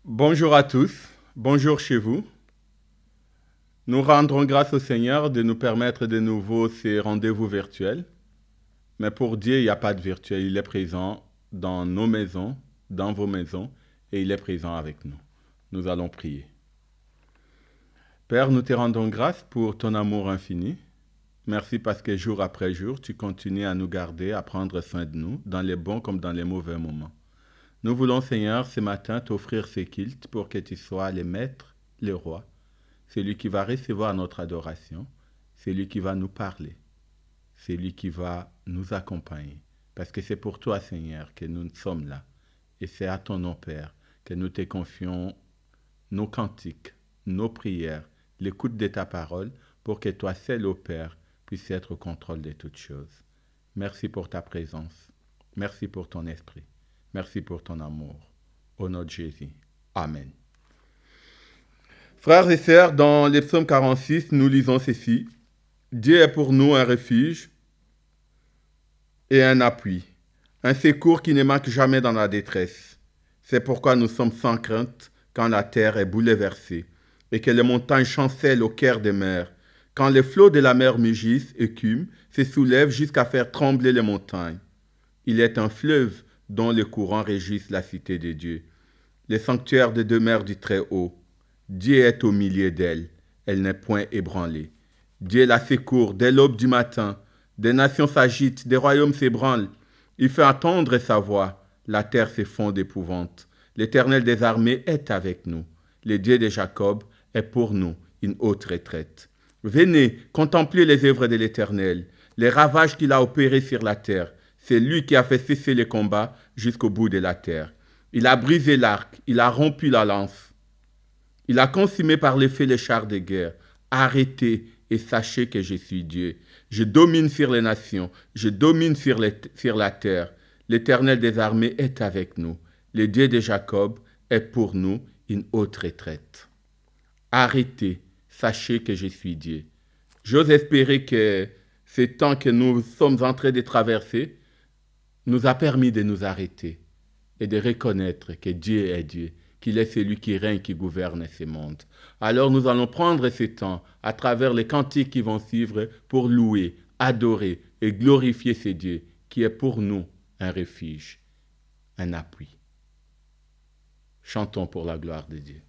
Bonjour à tous, bonjour chez vous. Nous rendrons grâce au Seigneur de nous permettre de nouveau ces rendez-vous virtuels. Mais pour Dieu, il n'y a pas de virtuel, il est présent dans nos maisons, dans vos maisons, et il est présent avec nous. Nous allons prier. Père, nous te rendons grâce pour ton amour infini. Merci parce que jour après jour, tu continues à nous garder, à prendre soin de nous, dans les bons comme dans les mauvais moments. Nous voulons, Seigneur, ce matin t'offrir ces cultes pour que tu sois le maître, le roi, celui qui va recevoir notre adoration, celui qui va nous parler, celui qui va nous accompagner. Parce que c'est pour toi, Seigneur, que nous sommes là. Et c'est à ton nom, Père, que nous te confions nos cantiques, nos prières, l'écoute de ta parole, pour que toi seul, ô Père, puisses être au contrôle de toutes choses. Merci pour ta présence. Merci pour ton esprit. Merci pour ton amour. Au nom de Jésus. Amen. Frères et sœurs, dans les psaumes 46, nous lisons ceci. Dieu est pour nous un refuge et un appui, un secours qui ne manque jamais dans la détresse. C'est pourquoi nous sommes sans crainte quand la terre est bouleversée et que les montagnes chancellent au cœur des mers, quand les flots de la mer mugissent, écument, se soulèvent jusqu'à faire trembler les montagnes. Il est un fleuve dont les courants régissent la cité de Dieu, les sanctuaires des demeures du Très-Haut. Dieu est au milieu d'elle, elle n'est point ébranlée. Dieu la secourt dès l'aube du matin. Des nations s'agitent, des royaumes s'ébranlent. Il fait entendre sa voix, la terre s'effondre d'épouvante. L'Éternel des armées est avec nous. Le Dieu de Jacob est pour nous une haute retraite. Venez, contemplez les œuvres de l'Éternel, les ravages qu'il a opérés sur la terre. C'est lui qui a fait cesser les combats jusqu'au bout de la terre. Il a brisé l'arc, il a rompu la lance. Il a consumé par le feu les chars de guerre. Arrêtez et sachez que je suis Dieu. Je domine sur les nations, je domine sur la terre. L'Éternel des armées est avec nous. Le Dieu de Jacob est pour nous une haute retraite. Arrêtez, sachez que je suis Dieu. J'ose espérer que ce temps que nous sommes en train de traverser nous a permis de nous arrêter et de reconnaître que Dieu est Dieu, qu'il est celui qui règne, qui gouverne ce monde. Alors nous allons prendre ce temps à travers les cantiques qui vont suivre pour louer, adorer et glorifier ce Dieu qui est pour nous un refuge, un appui. Chantons pour la gloire de Dieu.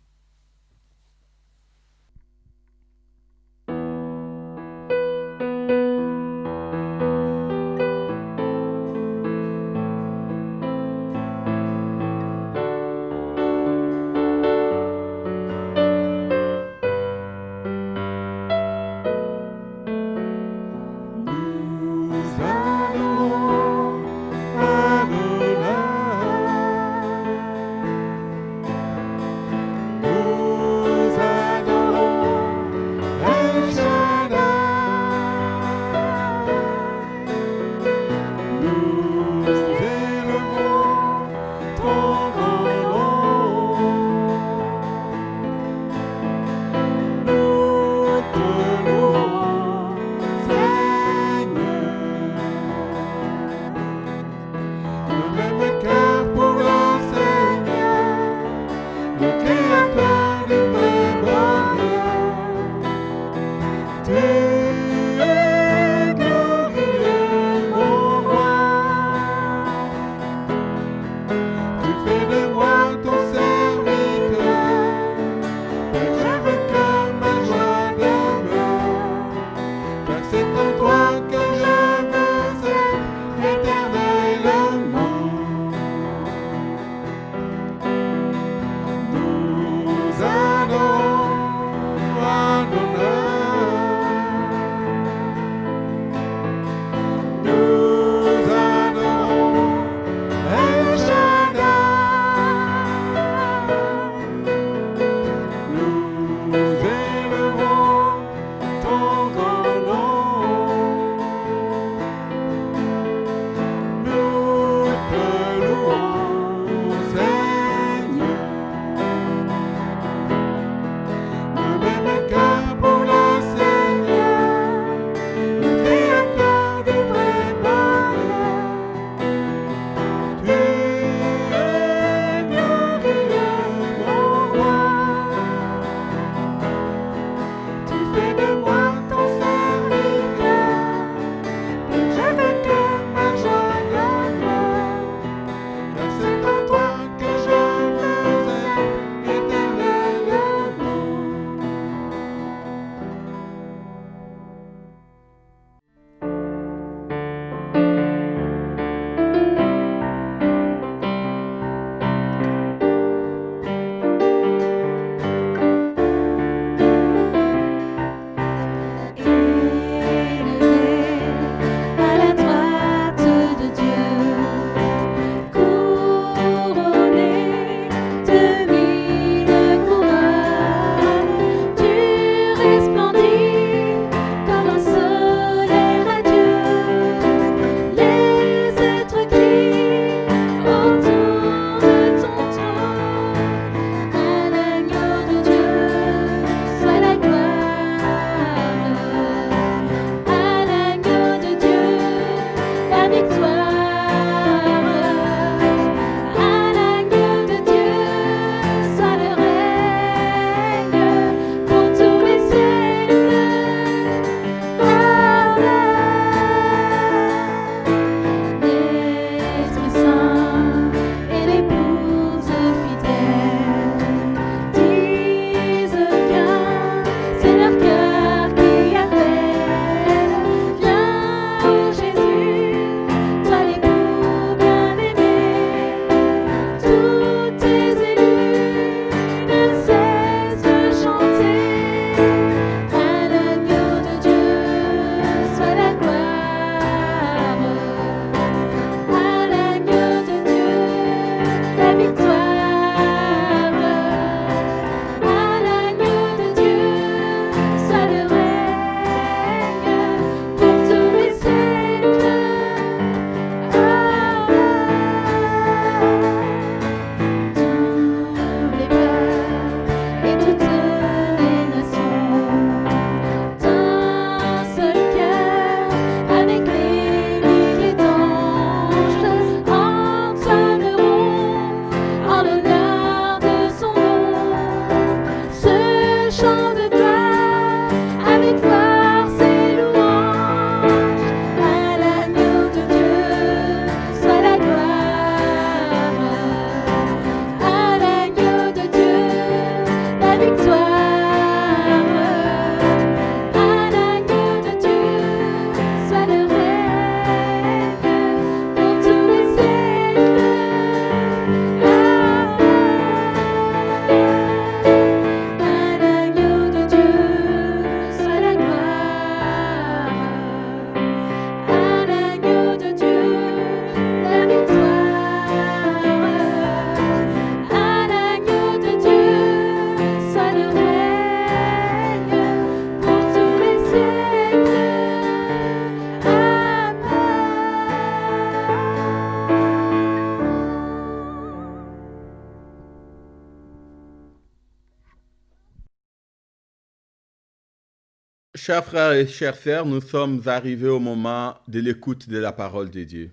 Chers frères et chères sœurs, nous sommes arrivés au moment de l'écoute de la parole de Dieu.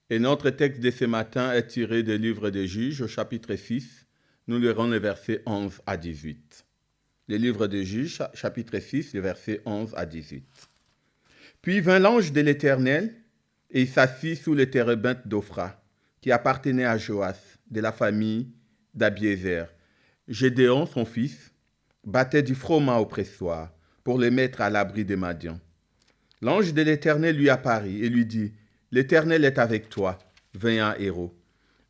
Et notre texte de ce matin est tiré du livre des Juges au chapitre 6. Nous lirons les versets 11 à 18. Le livre des Juges, chapitre 6, les versets 11 à 18. Puis vint l'ange de l'Éternel et il s'assit sous le térébinthe d'Ophra, qui appartenait à Joas, de la famille d'Abiézer. Gédéon, son fils, battait du froment au pressoir pour le mettre à l'abri des Madians. L'ange de l'Éternel lui apparut et lui dit, « L'Éternel est avec toi, vaillant héros. »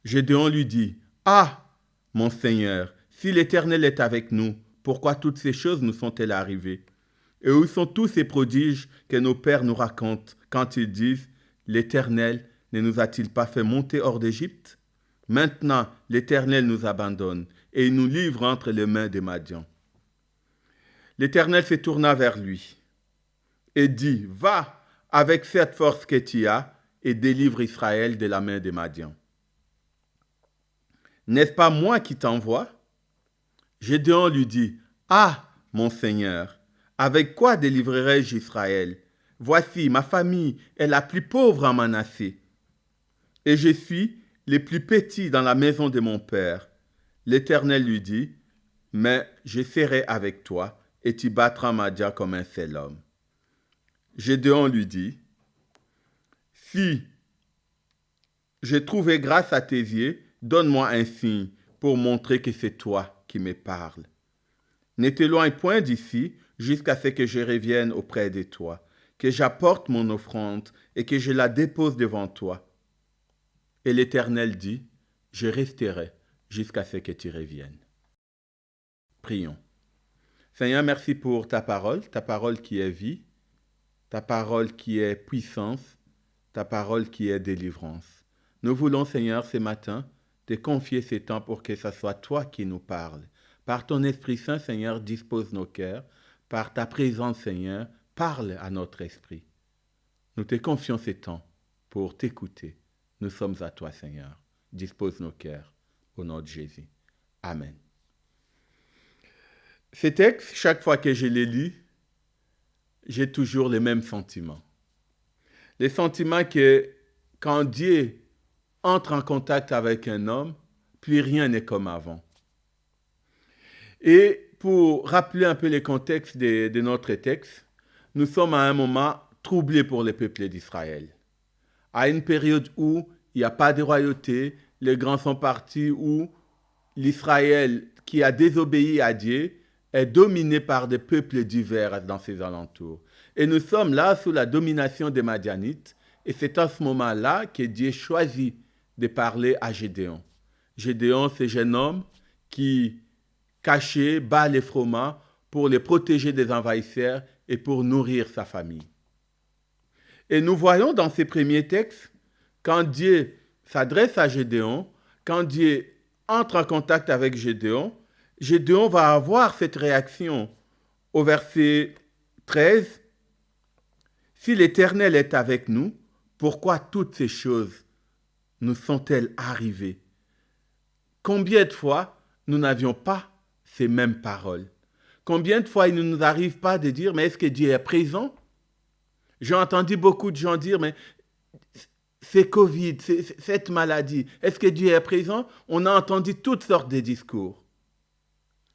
Gédéon lui dit, « Ah, mon Seigneur, si l'Éternel est avec nous, pourquoi toutes ces choses nous sont-elles arrivées? Et où sont tous ces prodiges que nos pères nous racontent quand ils disent, « L'Éternel ne nous a-t-il pas fait monter hors d'Égypte? Maintenant, l'Éternel nous abandonne et il nous livre entre les mains des Madians. » L'Éternel se tourna vers lui et dit, « Va avec cette force que tu as et délivre Israël de la main des Madians. N'est-ce pas moi qui t'envoie? » Gédéon lui dit, « Ah, mon Seigneur, avec quoi délivrerai-je Israël? Voici, ma famille est la plus pauvre en Manassé, et je suis le plus petit dans la maison de mon père. » L'Éternel lui dit, « Mais je serai avec toi, et tu battras Madian comme un seul homme. » Gédéon lui dit, « Si j'ai trouvé grâce à tes yeux, donne-moi un signe pour montrer que c'est toi qui me parles. Ne t'éloigne point d'ici jusqu'à ce que je revienne auprès de toi, que j'apporte mon offrande et que je la dépose devant toi. » Et l'Éternel dit, « Je resterai jusqu'à ce que tu reviennes. » Prions. Seigneur, merci pour ta parole qui est vie, ta parole qui est puissance, ta parole qui est délivrance. Nous voulons, Seigneur, ce matin, te confier ces temps pour que ce soit toi qui nous parles. Par ton Esprit Saint, Seigneur, dispose nos cœurs. Par ta présence, Seigneur, parle à notre esprit. Nous te confions ces temps pour t'écouter. Nous sommes à toi, Seigneur. Dispose nos cœurs. Au nom de Jésus. Amen. Ces textes, chaque fois que je les lis, j'ai toujours les mêmes sentiments. Les sentiments que quand Dieu entre en contact avec un homme, plus rien n'est comme avant. Et pour rappeler un peu le contexte de notre texte, nous sommes à un moment troublé pour le peuple d'Israël. À une période où il n'y a pas de royauté, les grands sont partis, où l'Israël qui a désobéi à Dieu est dominé par des peuples divers dans ses alentours. Et nous sommes là sous la domination des Madianites, et c'est à ce moment-là que Dieu choisit de parler à Gédéon. Gédéon, ce jeune homme qui, caché, bat les froment pour les protéger des envahisseurs et pour nourrir sa famille. Et nous voyons dans ces premiers textes, quand Dieu s'adresse à Gédéon, quand Dieu entre en contact avec Gédéon, Gédéon va avoir cette réaction au verset 13. « Si l'Éternel est avec nous, pourquoi toutes ces choses nous sont-elles arrivées? » Combien de fois nous n'avions pas ces mêmes paroles? Combien de fois il ne nous arrive pas de dire, mais est-ce que Dieu est présent? J'ai entendu beaucoup de gens dire, mais c'est Covid, c'est cette maladie, est-ce que Dieu est présent? On a entendu toutes sortes de discours.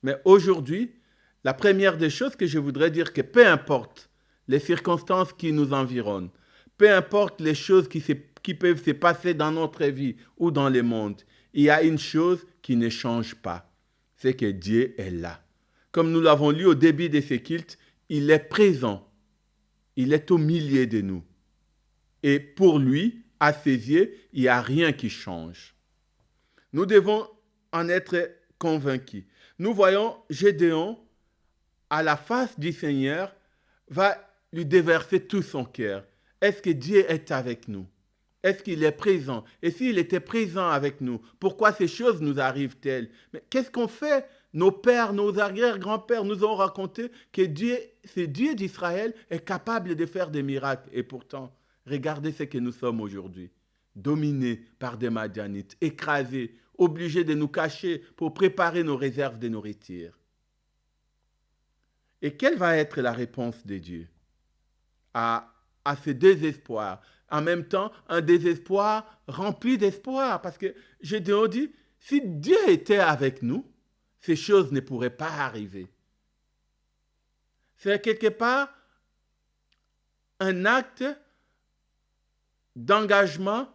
Mais aujourd'hui, la première des choses que je voudrais dire, que peu importe les circonstances qui nous environnent, peu importe les choses qui peuvent se passer dans notre vie ou dans le monde, il y a une chose qui ne change pas, c'est que Dieu est là. Comme nous l'avons lu au début de ce culte, il est présent, il est au milieu de nous. Et pour lui, à ses yeux, il n'y a rien qui change. Nous devons en être convaincus. Nous voyons Gédéon, à la face du Seigneur, va lui déverser tout son cœur. Est-ce que Dieu est avec nous? Est-ce qu'il est présent? Et s'il était présent avec nous, pourquoi ces choses nous arrivent-elles? Mais qu'est-ce qu'on fait? Nos pères, nos arrière-grands-pères nous ont raconté que Dieu, ce Dieu d'Israël, est capable de faire des miracles. Et pourtant, regardez ce que nous sommes aujourd'hui. Dominés par des Madianites, écrasés, obligés de nous cacher pour préparer nos réserves de nourriture. Et quelle va être la réponse de Dieu à ce désespoir? En même temps, un désespoir rempli d'espoir. Parce que Gédéon dit, si Dieu était avec nous, ces choses ne pourraient pas arriver. C'est quelque part un acte d'engagement,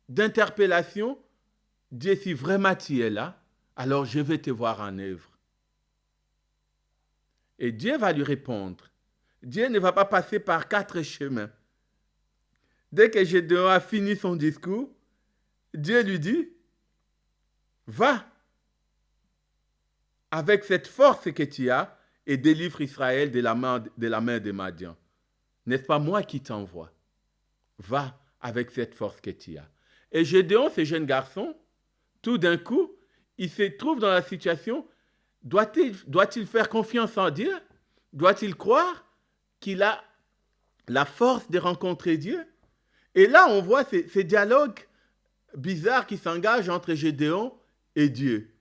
d'interpellation. Dieu, si vraiment tu es là, alors je vais te voir en œuvre. Et Dieu va lui répondre. Dieu ne va pas passer par 4 chemins. Dès que Gédéon a fini son discours, Dieu lui dit, va avec cette force que tu as et délivre Israël de la main des Madians. N'est-ce pas moi qui t'envoie? Va avec cette force que tu as. Et Gédéon, ce jeune garçon, tout d'un coup, il se trouve dans la situation, doit-il faire confiance en Dieu? Doit-il croire qu'il a la force de rencontrer Dieu? Et là, on voit ces dialogues bizarres qui s'engagent entre Gédéon et Dieu.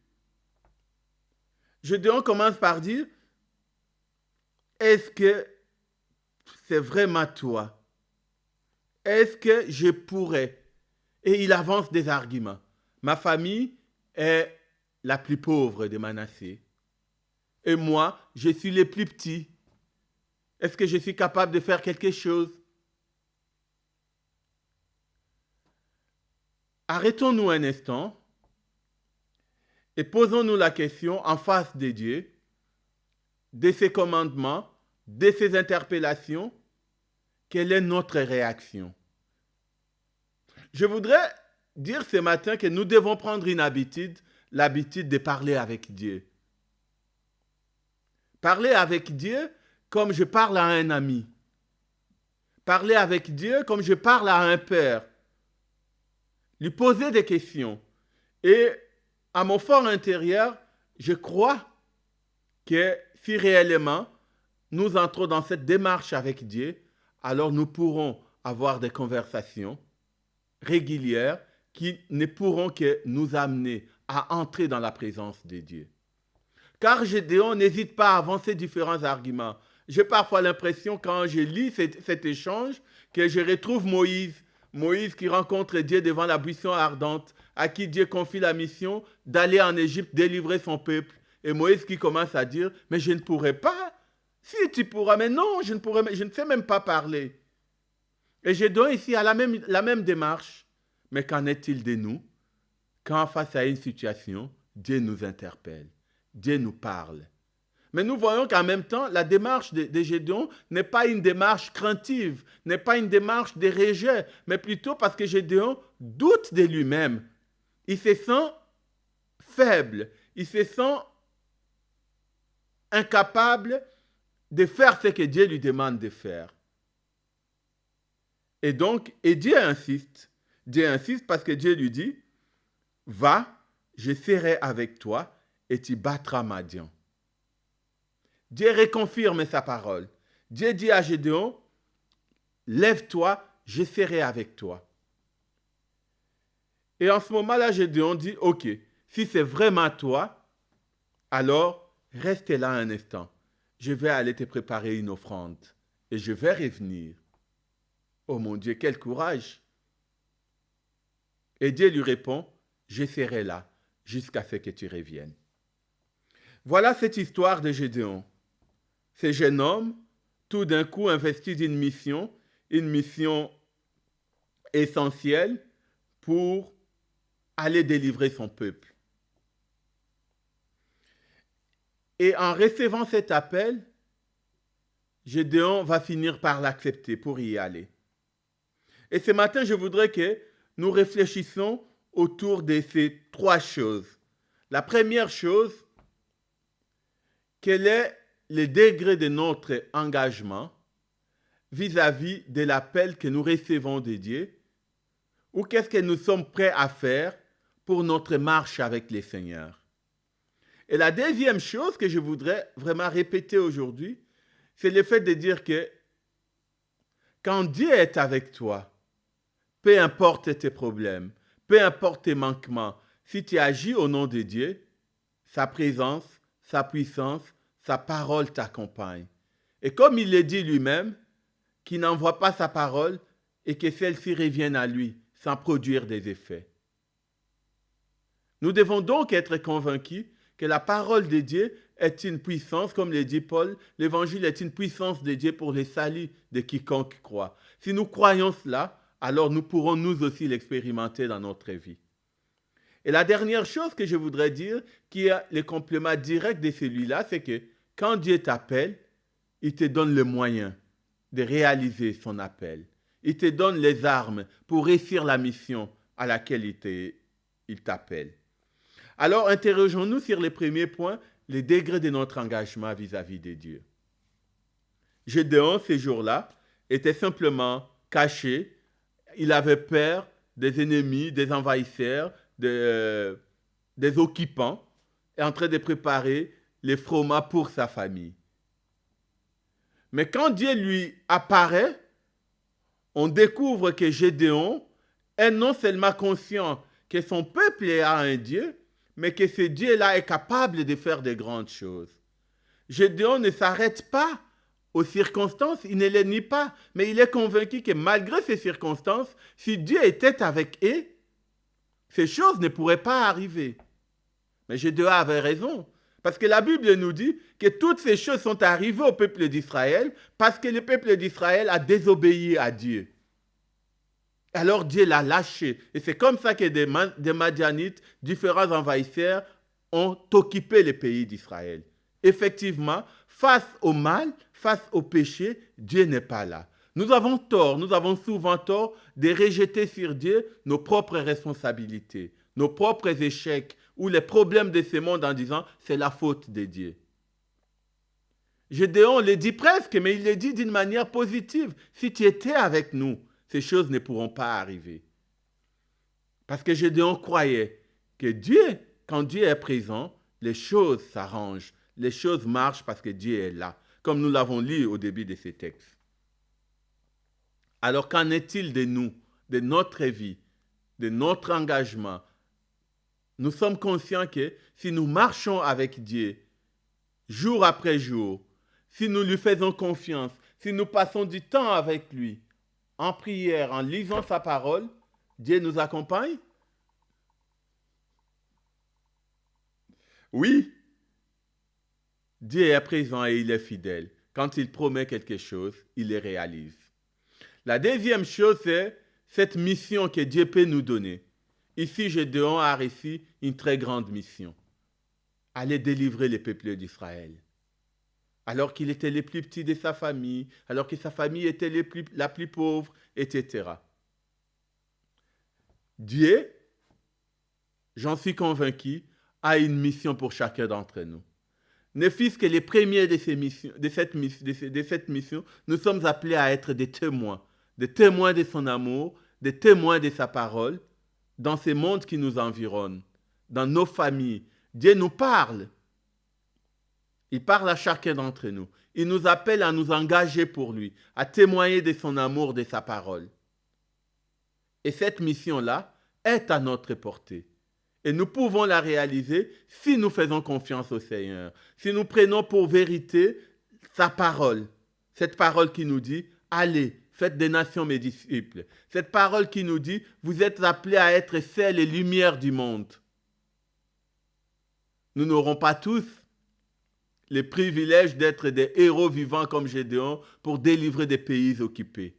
Gédéon commence par dire, est-ce que c'est vraiment toi? Est-ce que je pourrais? Et il avance des arguments. Ma famille est la plus pauvre de Manassé. Et moi, je suis le plus petit. Est-ce que je suis capable de faire quelque chose? Arrêtons-nous un instant et posons-nous la question en face de Dieu, de ses commandements, de ses interpellations. Quelle est notre réaction? Je voudrais dire ce matin que nous devons prendre une habitude, l'habitude de parler avec Dieu. Parler avec Dieu comme je parle à un ami. Parler avec Dieu comme je parle à un père. Lui poser des questions. Et à mon fort intérieur, je crois que si réellement nous entrons dans cette démarche avec Dieu, alors nous pourrons avoir des conversations régulières qui ne pourront que nous amener à entrer dans la présence de Dieu. Car Gédéon n'hésite pas à avancer différents arguments. J'ai parfois l'impression, quand je lis cet échange, que je retrouve Moïse. Moïse qui rencontre Dieu devant la buisson ardente, à qui Dieu confie la mission d'aller en Égypte délivrer son peuple. Et Moïse qui commence à dire, mais je ne pourrai pas. Si tu pourras, mais non, je ne sais même pas parler. Et Gédéon ici a la même démarche. Mais qu'en est-il de nous? Quand face à une situation, Dieu nous interpelle, Dieu nous parle. Mais nous voyons qu'en même temps, la démarche de Gédéon n'est pas une démarche craintive, n'est pas une démarche de rejet, mais plutôt parce que Gédéon doute de lui-même. Il se sent faible, il se sent incapable de faire ce que Dieu lui demande de faire. Et Dieu insiste. Dieu insiste parce que Dieu lui dit, va, je serai avec toi et tu battras Madian. Dieu reconfirme sa parole. Dieu dit à Gédéon, lève-toi, je serai avec toi. Et en ce moment-là, Gédéon dit, ok, si c'est vraiment toi, alors reste là un instant. Je vais aller te préparer une offrande et je vais revenir. Oh mon Dieu, quel courage! Et Dieu lui répond, je serai là jusqu'à ce que tu reviennes. Voilà cette histoire de Gédéon. Ce jeune homme, tout d'un coup investi d'une mission essentielle pour aller délivrer son peuple. Et en recevant cet appel, Gédéon va finir par l'accepter pour y aller. Et ce matin, je voudrais que nous réfléchissions autour de ces 3 choses. La première chose, quel est le degré de notre engagement vis-à-vis de l'appel que nous recevons de Dieu, ou qu'est-ce que nous sommes prêts à faire pour notre marche avec le Seigneur. Et la deuxième chose que je voudrais vraiment répéter aujourd'hui, c'est le fait de dire que quand Dieu est avec toi, peu importe tes problèmes, peu importe tes manquements, si tu agis au nom de Dieu, sa présence, sa puissance, sa parole t'accompagne. Et comme il le dit lui-même, qu'il n'envoie pas sa parole et que celle-ci revienne à lui sans produire des effets. Nous devons donc être convaincus que la parole de Dieu est une puissance, comme le dit Paul, l'évangile est une puissance de Dieu pour le salut de quiconque croit. Si nous croyons cela, alors nous pourrons nous aussi l'expérimenter dans notre vie. Et la dernière chose que je voudrais dire, qui est le complément direct de celui-là, c'est que quand Dieu t'appelle, il te donne le moyen de réaliser son appel. Il te donne les armes pour réussir la mission à laquelle il t'appelle. Alors, interrogeons-nous sur les premiers points, les degrés de notre engagement vis-à-vis de Dieu. Gédéon, ces jours-là, était simplement caché. Il avait peur des ennemis, des envahisseurs, des occupants, et en train de préparer les fromages pour sa famille. Mais quand Dieu lui apparaît, on découvre que Gédéon est non seulement conscient que son peuple a un Dieu, mais que ce Dieu-là est capable de faire de grandes choses. Gédéon ne s'arrête pas aux circonstances, il ne les nie pas, mais il est convaincu que malgré ces circonstances, si Dieu était avec eux, ces choses ne pourraient pas arriver. Mais Gédéon avait raison, parce que la Bible nous dit que toutes ces choses sont arrivées au peuple d'Israël parce que le peuple d'Israël a désobéi à Dieu. Alors Dieu l'a lâché. Et c'est comme ça que des Madianites, différents envahisseurs, ont occupé le pays d'Israël. Effectivement, face au mal, face au péché, Dieu n'est pas là. Nous avons souvent tort de rejeter sur Dieu nos propres responsabilités, nos propres échecs ou les problèmes de ce monde en disant c'est la faute de Dieu. Gédéon le dit presque, mais il le dit d'une manière positive. Si tu étais avec nous, ces choses ne pourront pas arriver. Parce que Gédéon croyait que Dieu, quand Dieu est présent, les choses s'arrangent, les choses marchent parce que Dieu est là, comme nous l'avons lu au début de ces textes. Alors qu'en est-il de nous, de notre vie, de notre engagement? Nous sommes conscients que si nous marchons avec Dieu, jour après jour, si nous lui faisons confiance, si nous passons du temps avec lui, en prière, en lisant sa parole, Dieu nous accompagne? Oui, Dieu est présent et il est fidèle. Quand il promet quelque chose, il le réalise. La deuxième chose, c'est cette mission que Dieu peut nous donner. Ici, Gédéon a reçu une très grande mission. Aller délivrer le peuple d'Israël. Alors qu'il était le plus petit de sa famille, alors que sa famille était la plus pauvre, etc. Dieu, j'en suis convaincu, a une mission pour chacun d'entre nous. Ne fût-ce que les premiers de cette mission, nous sommes appelés à être des témoins de son amour, des témoins de sa parole, dans ce monde qui nous environne, dans nos familles. Dieu nous parle. Il parle à chacun d'entre nous. Il nous appelle à nous engager pour lui, à témoigner de son amour, de sa parole. Et cette mission-là est à notre portée. Et nous pouvons la réaliser si nous faisons confiance au Seigneur, si nous prenons pour vérité sa parole, cette parole qui nous dit « Allez, faites des nations mes disciples », cette parole qui nous dit « Vous êtes appelés à être sel et lumière du monde ». Nous n'aurons pas tous le privilège d'être des héros vivants comme Gédéon pour délivrer des pays occupés.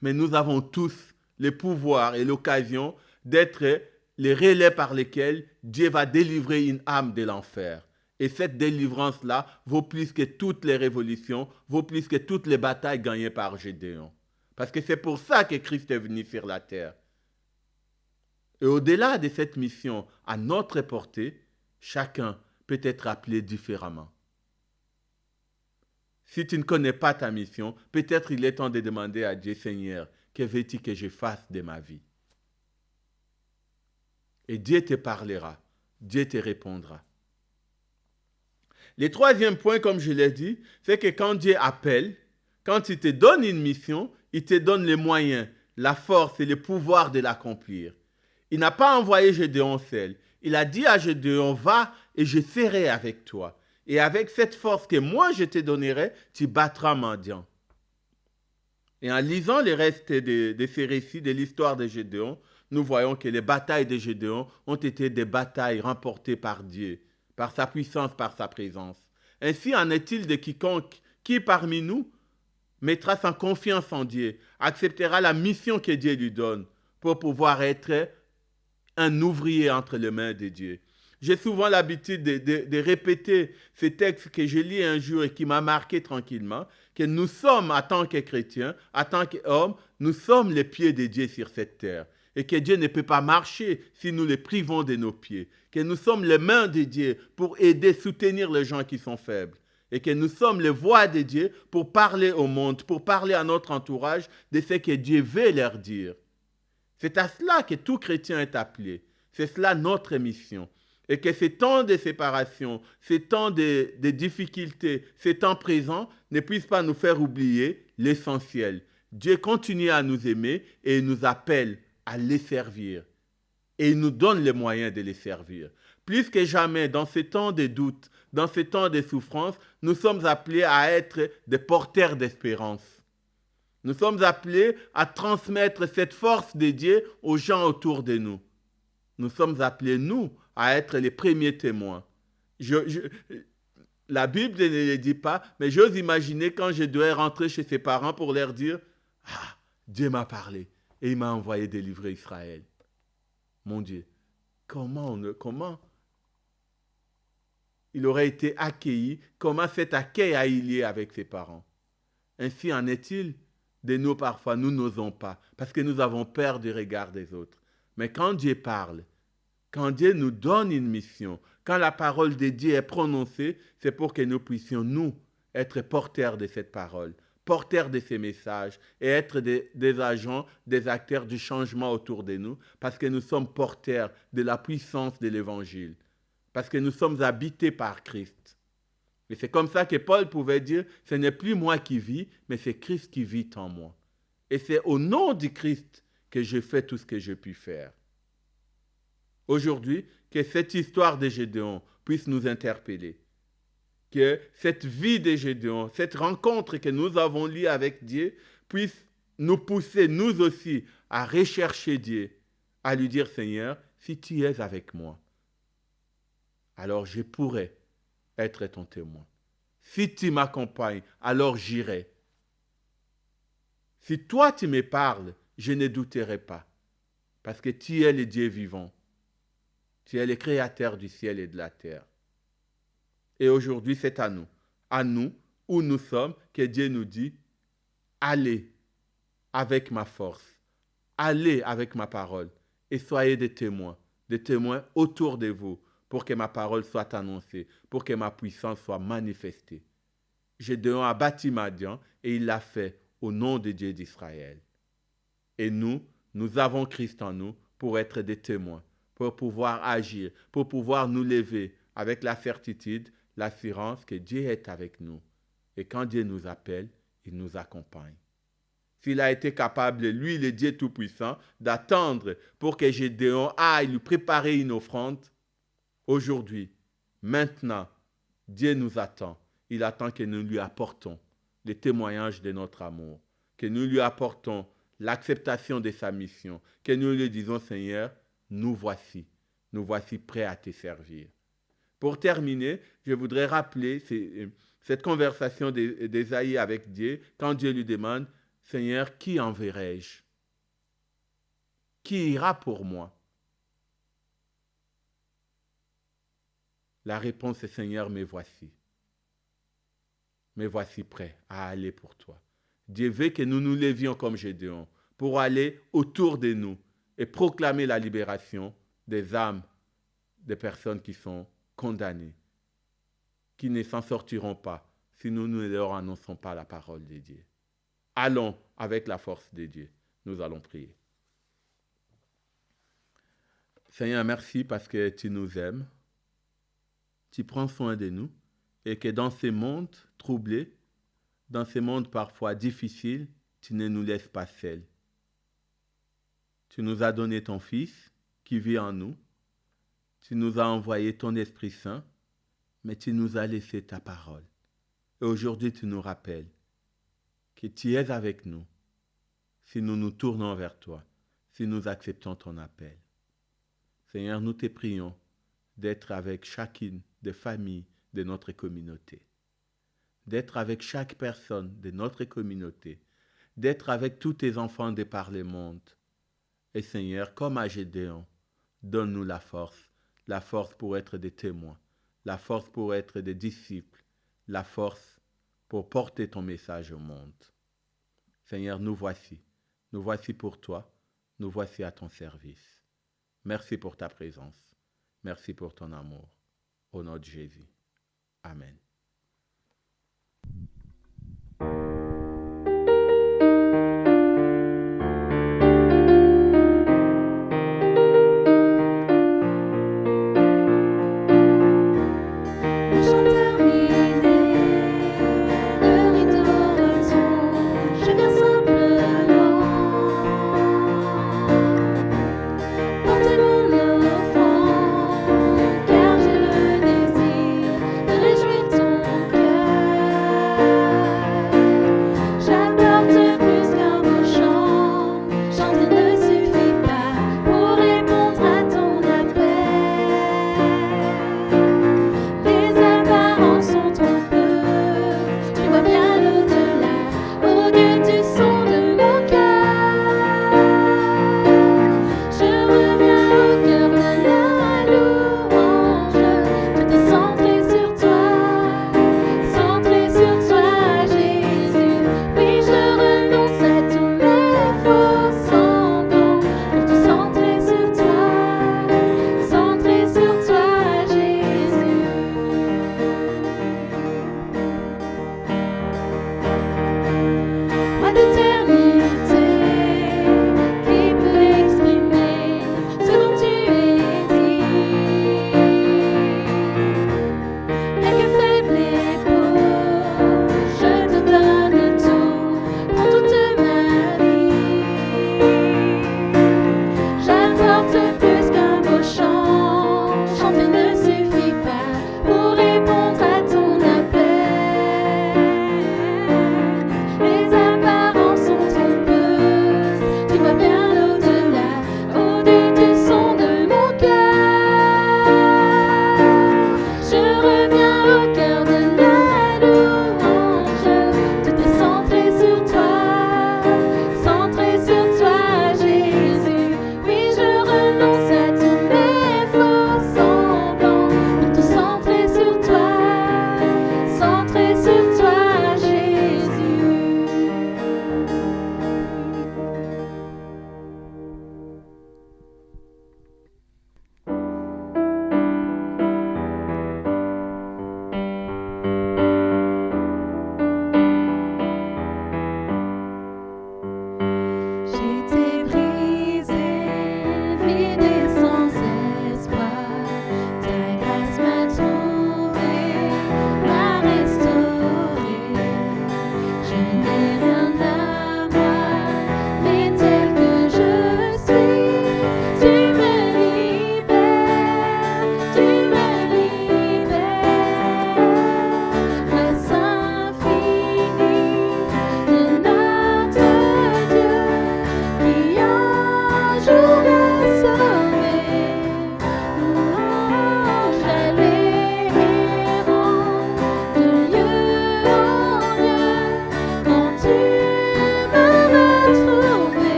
Mais nous avons tous le pouvoir et l'occasion d'être les relais par lesquels Dieu va délivrer une âme de l'enfer. Et cette délivrance-là vaut plus que toutes les révolutions, vaut plus que toutes les batailles gagnées par Gédéon. Parce que c'est pour ça que Christ est venu sur la terre. Et au-delà de cette mission à notre portée, chacun peut être appelé différemment. Si tu ne connais pas ta mission, peut-être il est temps de demander à Dieu, Seigneur, que veux-tu que je fasse de ma vie? Et Dieu te parlera, Dieu te répondra. Le troisième point, comme je l'ai dit, c'est que quand Dieu appelle, quand il te donne une mission, il te donne les moyens, la force et le pouvoir de l'accomplir. Il n'a pas envoyé Gédéon seul. Il a dit à Gédéon, va et je serai avec toi. Et avec cette force que moi je te donnerai, tu battras mendiant. Et en lisant les restes de ces récits de l'histoire de Gédéon, nous voyons que les batailles de Gédéon ont été des batailles remportées par Dieu, par sa puissance, par sa présence. Ainsi en est-il de quiconque qui parmi nous mettra sa confiance en Dieu, acceptera la mission que Dieu lui donne pour pouvoir être un ouvrier entre les mains de Dieu. J'ai souvent l'habitude de répéter ce texte que je lis un jour et qui m'a marqué tranquillement, que nous sommes, en tant que chrétiens, en tant qu'hommes, nous sommes les pieds de Dieu sur cette terre. Et que Dieu ne peut pas marcher si nous les privons de nos pieds. Que nous sommes les mains de Dieu pour aider, soutenir les gens qui sont faibles. Et que nous sommes les voix de Dieu pour parler au monde, pour parler à notre entourage de ce que Dieu veut leur dire. C'est à cela que tout chrétien est appelé. C'est cela notre mission. Et que ces temps de séparation, ces temps de difficultés, ces temps présents ne puissent pas nous faire oublier l'essentiel. Dieu continue à nous aimer et il nous appelle à les servir. Et il nous donne les moyens de les servir. Plus que jamais, dans ces temps de doute, dans ces temps de souffrance, nous sommes appelés à être des porteurs d'espérance. Nous sommes appelés à transmettre cette force de Dieu aux gens autour de nous. Nous sommes appelés, nous, à être les premiers témoins. La Bible ne le dit pas, mais j'ose imaginer quand je dois rentrer chez ses parents pour leur dire « Ah, Dieu m'a parlé et il m'a envoyé délivrer Israël. » Mon Dieu, comment il aurait été accueilli, comment cet accueil a eu lieu avec ses parents. Ainsi en est-il de nous parfois, nous n'osons pas, parce que nous avons peur du regard des autres. Mais quand Dieu parle, quand Dieu nous donne une mission, quand la parole de Dieu est prononcée, c'est pour que nous puissions, nous, être porteurs de cette parole, porteurs de ces messages et être des agents, des acteurs du changement autour de nous, parce que nous sommes porteurs de la puissance de l'Évangile, parce que nous sommes habités par Christ. Et c'est comme ça que Paul pouvait dire, ce n'est plus moi qui vis, mais c'est Christ qui vit en moi. Et c'est au nom du Christ que je fais tout ce que je puis faire. Aujourd'hui, que cette histoire de Gédéon puisse nous interpeller. Que cette vie de Gédéon, cette rencontre que nous avons liée avec Dieu, puisse nous pousser, nous aussi, à rechercher Dieu, à lui dire, Seigneur, si tu es avec moi, alors je pourrai être ton témoin. Si tu m'accompagnes, alors j'irai. Si toi tu me parles, je ne douterai pas, parce que tu es le Dieu vivant. Tu es le créateur du ciel et de la terre. Et aujourd'hui, c'est à nous, où nous sommes, que Dieu nous dit, allez avec ma force, allez avec ma parole, et soyez des témoins autour de vous, pour que ma parole soit annoncée, pour que ma puissance soit manifestée. Gédéon a bâti Madian, et il l'a fait au nom de Dieu d'Israël. Et nous avons Christ en nous pour être des témoins, pour pouvoir agir, pour pouvoir nous lever avec la certitude, l'assurance que Dieu est avec nous. Et quand Dieu nous appelle, il nous accompagne. S'il a été capable, lui, le Dieu Tout-Puissant, d'attendre pour que Gédéon aille lui préparer une offrande, aujourd'hui, maintenant, Dieu nous attend. Il attend que nous lui apportons les témoignages de notre amour, que nous lui apportons l'acceptation de sa mission, que nous lui disons, Seigneur, nous voici prêts à te servir. Pour terminer, je voudrais rappeler cette conversation d'Ésaïe avec Dieu, quand Dieu lui demande, Seigneur, qui enverrai-je? Qui ira pour moi? La réponse est, Seigneur, me voici. Me voici prêt à aller pour toi. Dieu veut que nous nous levions comme Gédéon pour aller autour de nous et proclamer la libération des âmes des personnes qui sont condamnées, qui ne s'en sortiront pas si nous ne leur annonçons pas la parole de Dieu. Allons avec la force de Dieu. Nous allons prier. Seigneur, merci parce que tu nous aimes, tu prends soin de nous et que dans ces mondes troublés, dans ces mondes parfois difficiles, tu ne nous laisses pas seuls. Tu nous as donné ton Fils qui vit en nous. Tu nous as envoyé ton Esprit Saint, mais tu nous as laissé ta parole. Et aujourd'hui, tu nous rappelles que tu es avec nous si nous nous tournons vers toi, si nous acceptons ton appel. Seigneur, nous te prions d'être avec chacune des familles de notre communauté, d'être avec chaque personne de notre communauté, d'être avec tous tes enfants de par le monde. Et Seigneur, comme à Gédéon, donne-nous la force pour être des témoins, la force pour être des disciples, la force pour porter ton message au monde. Seigneur, nous voici pour toi, nous voici à ton service. Merci pour ta présence, merci pour ton amour. Au nom de Jésus. Amen. Portez mon offrande, car j'ai le désir de réjouir ton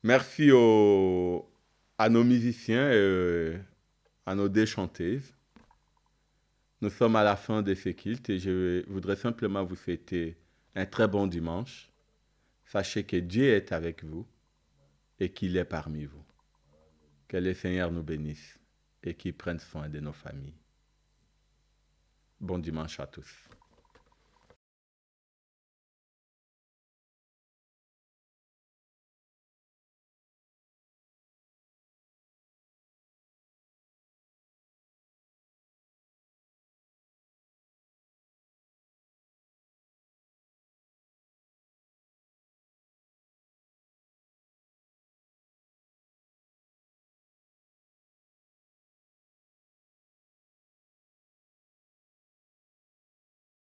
Merci à nos musiciens et à nos déchanteuses. Nous sommes à la fin de ce culte et je voudrais simplement vous souhaiter un très bon dimanche. Sachez que Dieu est avec vous et qu'il est parmi vous. Que le Seigneur nous bénisse et qu'il prenne soin de nos familles. Bon dimanche à tous.